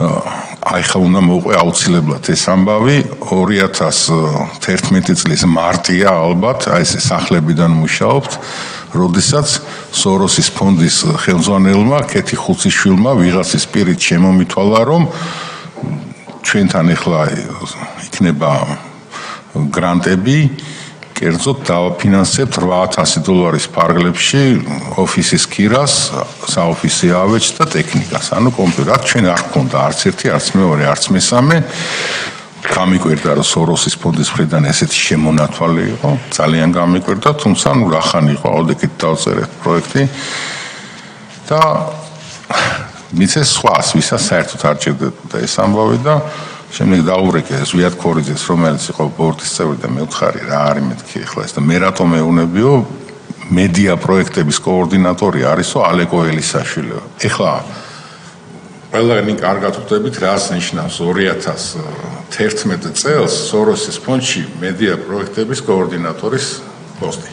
აი ხა უნდა მოუყვე აუცილებლად ეს ამბავი 2011 წლის მარტია ალბათ აი ეს სახლებიდან მუშაობთ როდესაც სოროსის ფონდის ხელმძღვანელმა კეთი ხუციშვილმა ვიღაცის პირით შემომითვალა რომ ჩვენთან ახლა იქნება გრანტები კერძოდ დავაფინანსებთ $8,000 ფარგლებში ოფისის ქირას, საოფისე ავეჯს და ტექნიკას. ანუ კომპიუტერად ჩვენ არ გქონდა არც ერთი, არც მეორე, არც მესამე. გამიკვირდა რომ სოროსის ფონდის მხრიდან ესეთი შემონათვალი იყო, ძალიან გამიკვირდა, თუმცა ნუ რახანი იყო, აუდიტით დავწერეთ პროექტი და მიცეს სხვას, ვისაც საერთოდ არ ჭირდებოდა ეს ამბავი და შემდეგ დაურეკე ზვიად ქორიძეს, რომელიც იყო ბორდის წევრი და მე ვთხარი რა არის მეთქი ახლა ეს და მე რატომ ეუნებიო მედია პროექტების კოორდინატორი არისო ალეკო ელისაშვილი. ეხლა ყველანი კარგად ხვდებით რას ნიშნავს 2011 წელს სოროსის ფონდში მედია პროექტების კოორდინატორის პოსტი.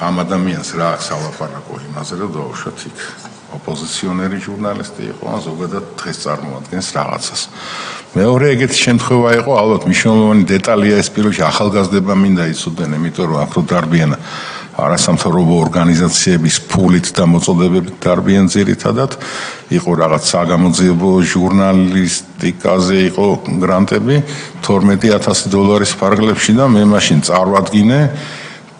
ამ ადამიანს რა აქვს ალაპარაკო იმაზე რომ დაუშვათ იქ ოპოზიციონერი ჟურნალისტი იყო, ან ზოგადად დღეს წარმოადგენს რაღაცას. მეორე ეგეთი შემთხვევა იყო, ალბათ მნიშვნელოვანი დეტალია ეს პირველში ახალგაზრდება მინდა იცოდნენ, იმიტომ რომ აქ რო დარბიან არასამთავრობო ორგანიზაციების ფულით და მოწოდებებით დარბიან ძირითადად, იყო რაღაც საგამოძიებო ჟურნალისტიკაზე იყო გრანტები $12,000 ფარგლებში და მე მაშინ წარვადგინე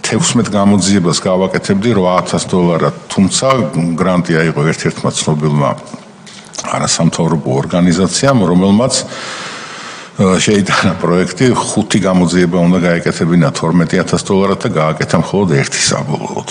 16 გამოძიებას გავაკეთებდი $8,000, თუმცა გრანტი აიღო ერთ-ერთმა ცნობილმა არასამთავრობო ორგანიზაციამ, რომელმაც შეიტანა პროექტი 5 გამოძიება უნდა გაეკეთებინა $12,000 და გააკეთა მხოლოდ ერთი საბოლოოდ.